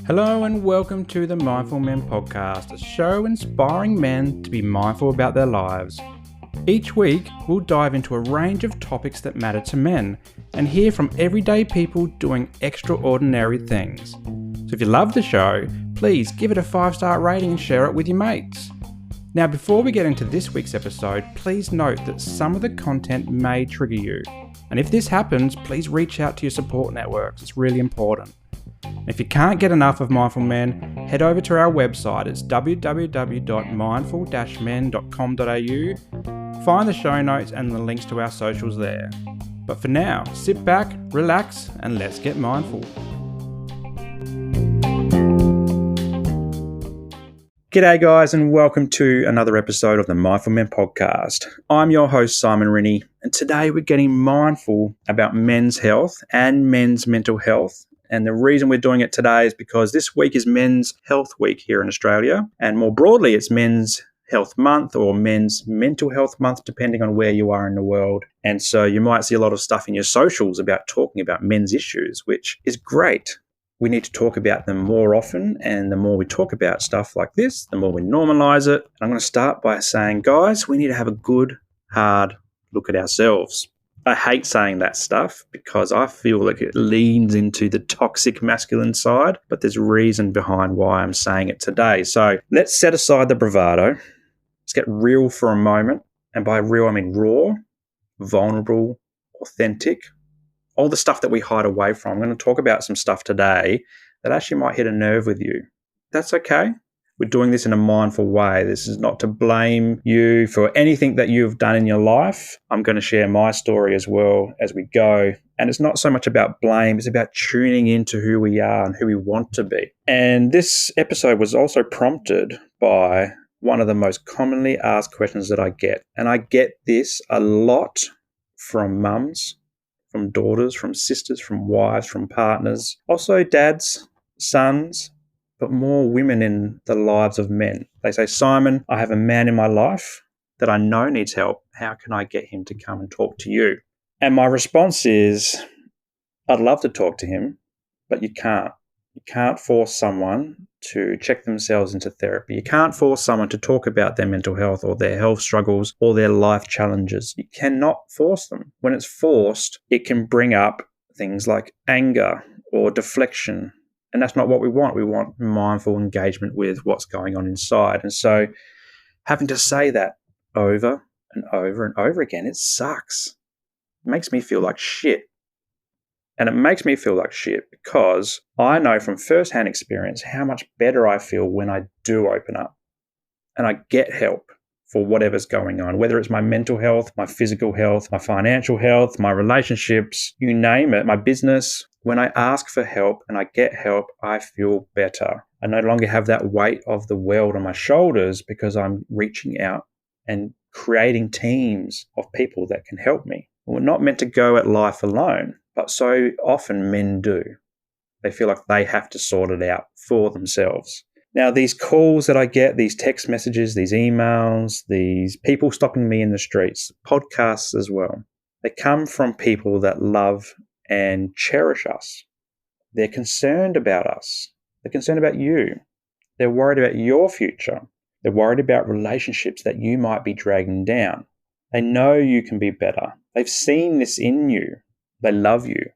Hello and welcome to the Mindful Men Podcast, a show inspiring men to be mindful about their lives. Each week, we'll dive into a range of topics that matter to men and hear from everyday people doing extraordinary things. So if you love the show, please give it a 5-star rating and share it with your mates. Now, before we get into this week's episode, please note that some of the content may trigger you. And if this happens, please reach out to your support networks. It's really important. If you can't get enough of Mindful Men, head over to our website. It's www.mindful-men.com.au. Find the show notes and the links to our socials there. But for now, sit back, relax, and let's get mindful. G'day guys, and welcome to another episode of the Mindful Men Podcast. I'm your host, Simon Rinnie, and today we're getting mindful about men's health and men's mental health. And the reason we're doing it today is because this week is Men's Health Week here in Australia. And more broadly, it's Men's Health Month or Men's Mental Health Month, depending on where you are in the world. And so you might see a lot of stuff in your socials about talking about men's issues, which is great. We need to talk about them more often. And the more we talk about stuff like this, the more we normalize it. And I'm going to start by saying, guys, we need to have a good, hard look at ourselves. I hate saying that stuff because I feel like it leans into the toxic masculine side, but there's reason behind why I'm saying it today. So let's set aside the bravado. Let's get real for a moment. And by real, I mean raw, vulnerable, authentic, all the stuff that we hide away from. I'm going to talk about some stuff today that actually might hit a nerve with you. That's okay. We're doing this in a mindful way. This is not to blame you for anything that you've done in your life. I'm going to share my story as well as we go. And it's not so much about blame. It's about tuning into who we are and who we want to be. And this episode was also prompted by one of the most commonly asked questions that I get. And I get this a lot from mums, from daughters, from sisters, from wives, from partners, also dads, sons, but more women in the lives of men. They say, Simon, I have a man in my life that I know needs help. How can I get him to come and talk to you? And my response is, I'd love to talk to him, but you can't. You can't force someone to check themselves into therapy. You can't force someone to talk about their mental health or their health struggles or their life challenges. You cannot force them. When it's forced, it can bring up things like anger or deflection. And that's not what we want. We want mindful engagement with what's going on inside. And so having to say that over and over and over again, it sucks. It makes me feel like shit. And it makes me feel like shit because I know from firsthand experience how much better I feel when I do open up and I get help for whatever's going on, whether it's my mental health, my physical health, my financial health, my relationships, you name it, my business. When I ask for help and I get help, I feel better. I no longer have that weight of the world on my shoulders because I'm reaching out and creating teams of people that can help me. We're not meant to go at life alone, but so often men do. They feel like they have to sort it out for themselves. Now, these calls that I get, these text messages, these emails, these people stopping me in the streets, podcasts as well, they come from people that love and cherish us. They're concerned about us. They're concerned about you. They're worried about your future. They're worried about relationships that you might be dragging down. They know you can be better. They've seen this in you. They love you.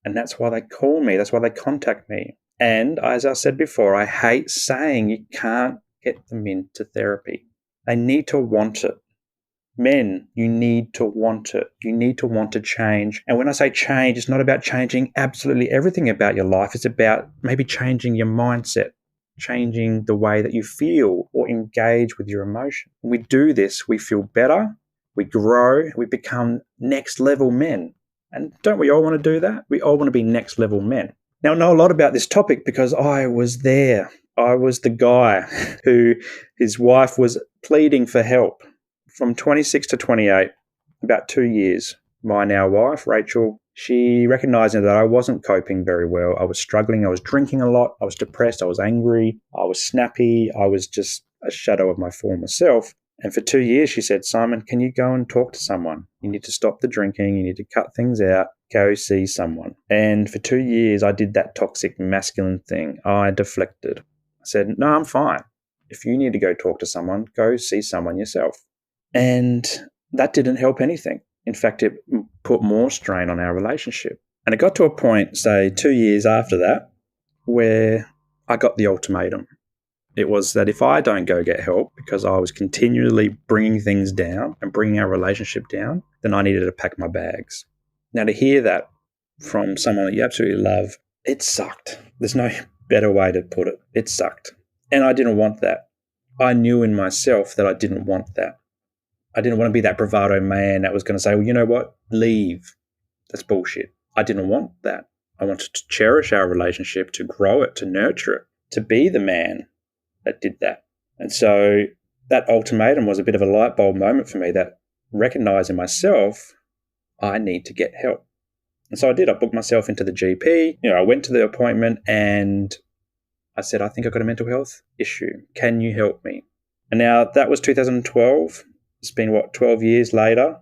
And that's why they call me. That's why they contact me. And as I said before, I hate saying you can't get them into therapy. They need to want it. Men, you need to want it. You need to want to change. And when I say change, it's not about changing absolutely everything about your life. It's about maybe changing your mindset, changing the way that you feel or engage with your emotion. When we do this, we feel better, we grow, we become next level men. And don't we all want to do that? We all want to be next level men. Now, I know a lot about this topic because I was there. I was the guy who his wife was pleading for help. From 26 to 28, about 2 years, my now wife, Rachel, she recognized that I wasn't coping very well. I was struggling. I was drinking a lot. I was depressed. I was angry. I was snappy. I was just a shadow of my former self. And for 2 years, she said, Simon, can you go and talk to someone? You need to stop the drinking. You need to cut things out. Go see someone. And for 2 years, I did that toxic masculine thing. I deflected. I said, no, I'm fine. If you need to go talk to someone, go see someone yourself. And that didn't help anything. In fact, it put more strain on our relationship. And it got to a point, say, 2 years after that, where I got the ultimatum. It was that if I don't go get help because I was continually bringing things down and bringing our relationship down, then I needed to pack my bags. Now, to hear that from someone that you absolutely love, it sucked. There's no better way to put it. It sucked. And I didn't want that. I knew in myself that I didn't want that. I didn't want to be that bravado man that was going to say, well, you know what? Leave. That's bullshit. I didn't want that. I wanted to cherish our relationship, to grow it, to nurture it, to be the man that did that. And so that ultimatum was a bit of a light bulb moment for me, that recognizing myself, I need to get help. And so I did. I booked myself into the GP. I went to the appointment and I said, I think I've got a mental health issue. Can you help me? And now that was 2012. It's been, 12 years later,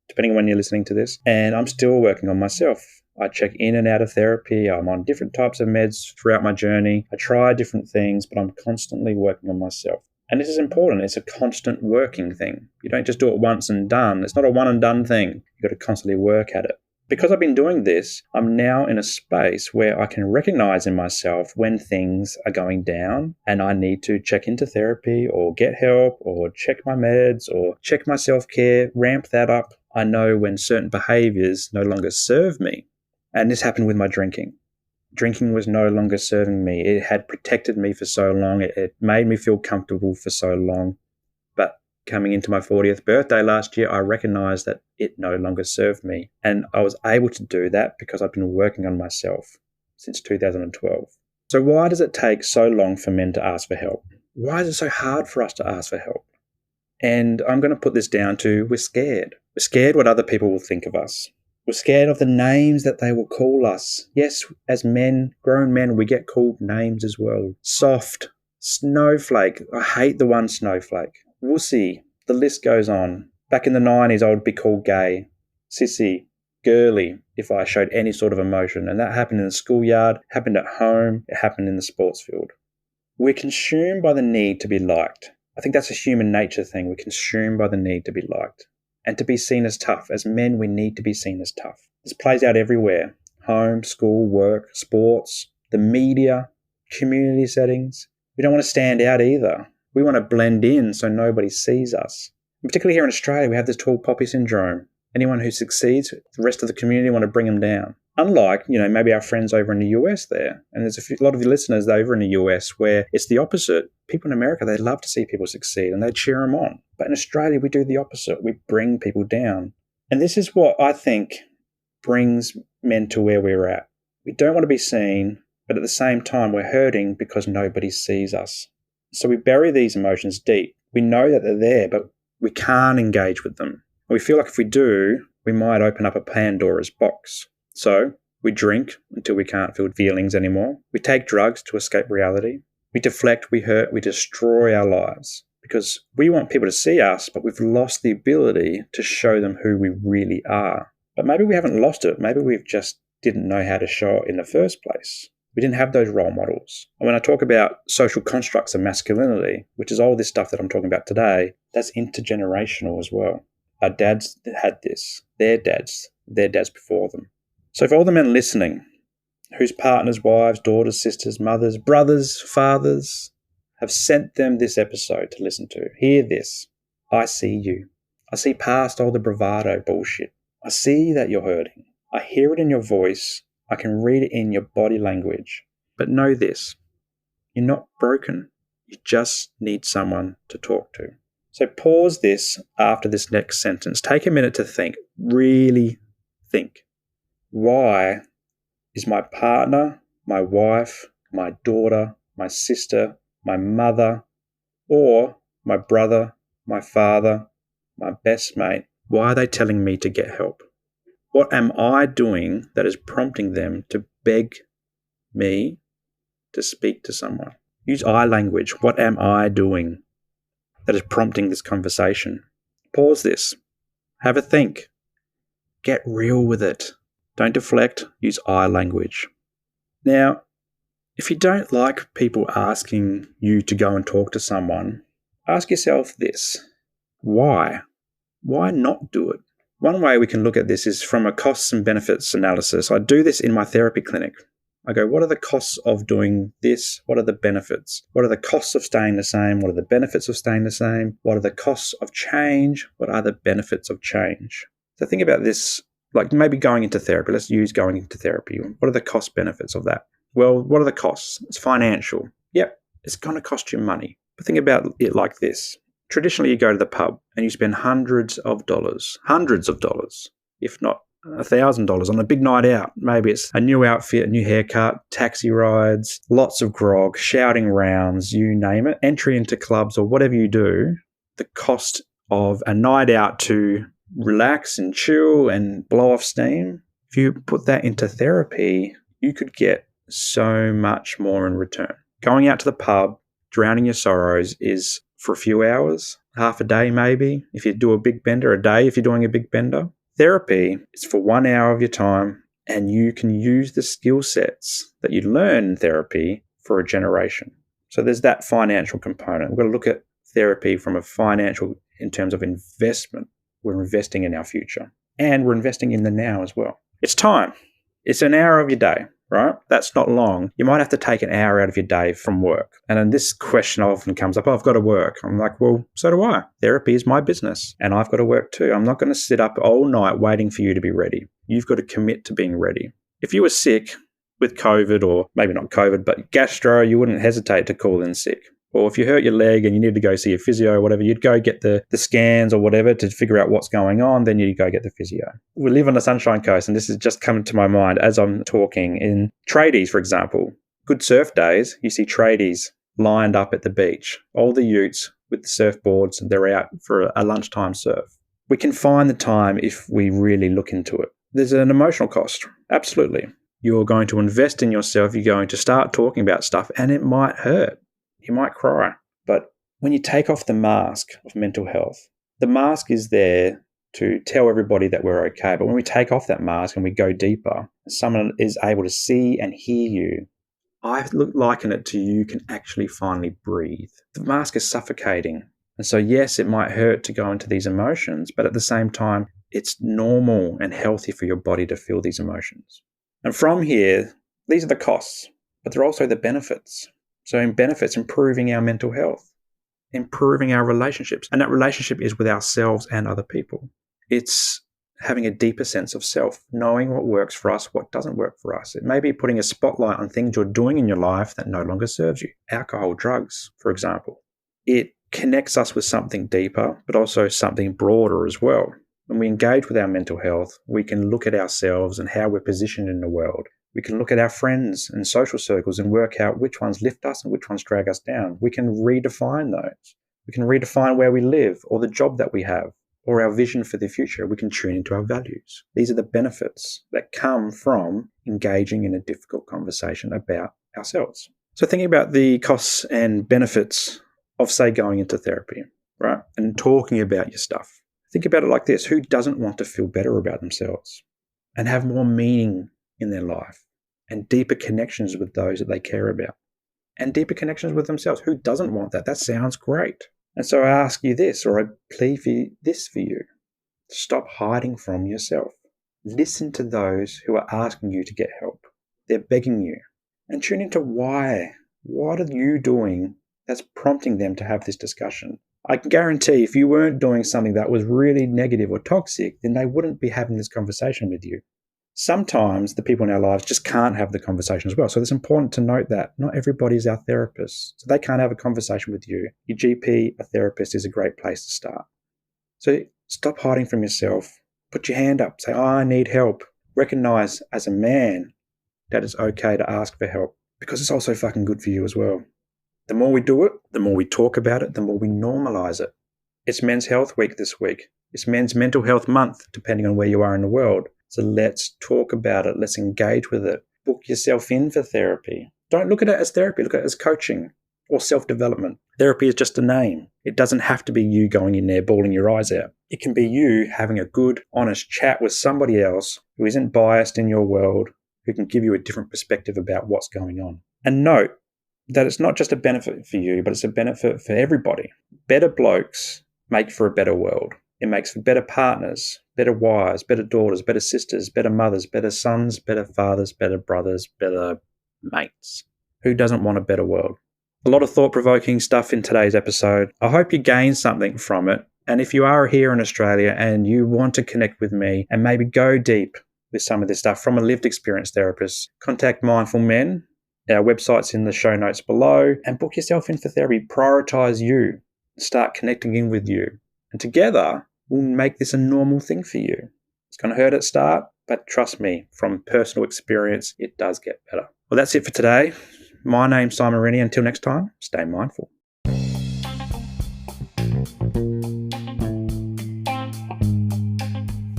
depending on when you're listening to this, and I'm still working on myself. I check in and out of therapy. I'm on different types of meds throughout my journey. I try different things, but I'm constantly working on myself. And this is important. It's a constant working thing. You don't just do it once and done. It's not a one and done thing. You've got to constantly work at it. Because I've been doing this, I'm now in a space where I can recognize in myself when things are going down and I need to check into therapy or get help or check my meds or check my self-care, ramp that up. I know when certain behaviors no longer serve me. And this happened with my drinking. Drinking was no longer serving me. It had protected me for so long. It made me feel comfortable for so long. But coming into my 40th birthday last year, I recognized that it no longer served me. And I was able to do that because I've been working on myself since 2012. So why does it take so long for men to ask for help? Why is it so hard for us to ask for help? And I'm going to put this down to we're scared. We're scared what other people will think of us. We're scared of the names that they will call us. Yes, as men, grown men, we get called names as well. Soft, snowflake. I hate the one snowflake. Wussy. The list goes on. Back in the 90s, I would be called gay, sissy, girly if I showed any sort of emotion. And that happened in the schoolyard, happened at home, it happened in the sports field. We're consumed by the need to be liked. I think that's a human nature thing. We're consumed by the need to be liked. And to be seen as tough. As men, we need to be seen as tough. This plays out everywhere. Home, school, work, sports, the media, community settings. We don't want to stand out either. We want to blend in so nobody sees us. And particularly here in Australia, we have this tall poppy syndrome. Anyone who succeeds, the rest of the community want to bring them down. Unlike, maybe our friends over in the US there. And there's a lot of listeners over in the US where it's the opposite. People in America, they love to see people succeed and they cheer them on. But in Australia, we do the opposite. We bring people down. And this is what I think brings men to where we're at. We don't want to be seen, but at the same time, we're hurting because nobody sees us. So we bury these emotions deep. We know that they're there, but we can't engage with them. We feel like if we do, we might open up a Pandora's box. So we drink until we can't feel feelings anymore. We take drugs to escape reality. We deflect, we hurt, we destroy our lives because we want people to see us, but we've lost the ability to show them who we really are. But maybe we haven't lost it. Maybe we've just didn't know how to show it in the first place. We didn't have those role models. And when I talk about social constructs of masculinity, which is all this stuff that I'm talking about today, that's intergenerational as well. Our dads had this, their dads before them. So for all the men listening, whose partners, wives, daughters, sisters, mothers, brothers, fathers have sent them this episode to listen to, hear this. I see you. I see past all the bravado bullshit. I see that you're hurting. I hear it in your voice. I can read it in your body language. But know this, you're not broken. You just need someone to talk to. So pause this after this next sentence. Take a minute to think. Really think. Why is my partner, my wife, my daughter, my sister, my mother, or my brother, my father, my best mate, why are they telling me to get help? What am I doing that is prompting them to beg me to speak to someone? Use I language. What am I doing? that is prompting this conversation? Pause this. Have a think. Get real with it. Don't deflect. Use I language. Now, if you don't like people asking you to go and talk to someone, ask yourself this. Why? Why not do it? One way we can look at this is from a costs and benefits analysis. I do this in my therapy clinic. I go, what are the costs of doing this? What are the benefits? What are the costs of staying the same? What are the benefits of staying the same? What are the costs of change? What are the benefits of change? So think about this, like maybe going into therapy. Let's use going into therapy. What are the cost benefits of that? Well, what are the costs? It's financial. Yep, it's going to cost you money. But think about it like this. Traditionally, you go to the pub and you spend hundreds of dollars, if not $1,000 on a big night out. Maybe it's a new outfit, a new haircut, taxi rides, lots of grog, shouting rounds, you name it, entry into clubs or whatever you do. The cost of a night out to relax and chill and blow off steam, if you put that into therapy, you could get so much more in return. Going out to the pub, drowning your sorrows is for a few hours, half a day maybe, if you do a big bender, a day if you're doing a big bender. Therapy is for 1 hour of your time, and you can use the skill sets that you learn in therapy for a generation. So there's that financial component. We've got to look at therapy from a financial, in terms of investment. We're investing in our future, and we're investing in the now as well. It's time. It's an hour of your day, right? That's not long. You might have to take an hour out of your day from work. And then this question often comes up, I've got to work. I'm like, well, so do I. Therapy is my business, and I've got to work too. I'm not going to sit up all night waiting for you to be ready. You've got to commit to being ready. If you were sick with COVID, or maybe not COVID, but gastro, you wouldn't hesitate to call in sick. Or if you hurt your leg and you need to go see a physio or whatever, you'd go get the scans or whatever to figure out what's going on, then you'd go get the physio. We live on the Sunshine Coast, and this is just coming to my mind as I'm talking. In tradies, for example, good surf days, you see tradies lined up at the beach. All the utes with the surfboards, they're out for a lunchtime surf. We can find the time if we really look into it. There's an emotional cost, absolutely. You're going to invest in yourself, you're going to start talking about stuff, and it might hurt. You might cry. But when you take off the mask of mental health, the mask is there to tell everybody that we're okay. But when we take off that mask and we go deeper, someone is able to see and hear you. I liken it to you can actually finally breathe. The mask is suffocating. And so, yes, it might hurt to go into these emotions, but at the same time, it's normal and healthy for your body to feel these emotions. And from here, these are the costs, but they're also the benefits. So in benefits, improving our mental health, improving our relationships. And that relationship is with ourselves and other people. It's having a deeper sense of self, knowing what works for us, what doesn't work for us. It may be putting a spotlight on things you're doing in your life that no longer serves you. Alcohol, drugs, for example. It connects us with something deeper, but also something broader as well. When we engage with our mental health, we can look at ourselves and how we're positioned in the world. We can look at our friends and social circles and work out which ones lift us and which ones drag us down. We can redefine those. We can redefine where we live or the job that we have or our vision for the future. We can tune into our values. These are the benefits that come from engaging in a difficult conversation about ourselves. So thinking about the costs and benefits of, say, going into therapy, right, and talking about your stuff. Think about it like this. Who doesn't want to feel better about themselves and have more meaning in their life and deeper connections with those that they care about and deeper connections with themselves? Who doesn't want that? That sounds great. And so I ask you this, or I plead for you. Stop hiding from yourself. Listen to those who are asking you to get help. They're begging you. And tune into why. What are you doing that's prompting them to have this discussion? I can guarantee if you weren't doing something that was really negative or toxic, then they wouldn't be having this conversation with you. Sometimes the people in our lives just can't have the conversation as well. So it's important to note that not everybody is our therapist. So they can't have a conversation with you. Your GP, a therapist, is a great place to start. So stop hiding from yourself. Put your hand up. Say, I need help. Recognize as a man that it's okay to ask for help because it's also fucking good for you as well. The more we do it, the more we talk about it, the more we normalize it. It's Men's Health Week this week. It's Men's Mental Health Month, depending on where you are in the world. So let's talk about it. Let's engage with it. Book yourself in for therapy. Don't look at it as therapy. Look at it as coaching or self-development. Therapy is just a name. It doesn't have to be you going in there bawling your eyes out. It can be you having a good, honest chat with somebody else who isn't biased in your world, who can give you a different perspective about what's going on. And note that it's not just a benefit for you, but it's a benefit for everybody. Better blokes make for a better world. It makes for better partners, better wives, better daughters, better sisters, better mothers, better sons, better fathers, better brothers, better mates. Who doesn't want a better world? A lot of thought-provoking stuff in today's episode. I hope you gained something from it. And if you are here in Australia and you want to connect with me and maybe go deep with some of this stuff from a lived experience therapist, contact Mindful Men. Our website's in the show notes below, and book yourself in for therapy. Prioritize you. Start connecting in with you. And together, we'll make this a normal thing for you. It's going to hurt at the start, but trust me, from personal experience, it does get better. Well, that's it for today. My name's Simon Rennie. Until next time, stay mindful.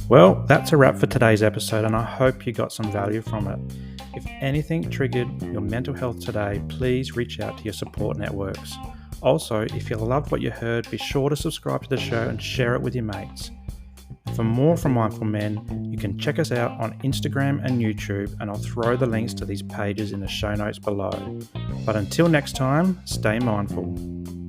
Well, that's a wrap for today's episode, and I hope you got some value from it. If anything triggered your mental health today, please reach out to your support networks. Also, if you loved what you heard, be sure to subscribe to the show and share it with your mates. For more from Mindful Men, you can check us out on Instagram and YouTube, and I'll throw the links to these pages in the show notes below. But until next time, stay mindful.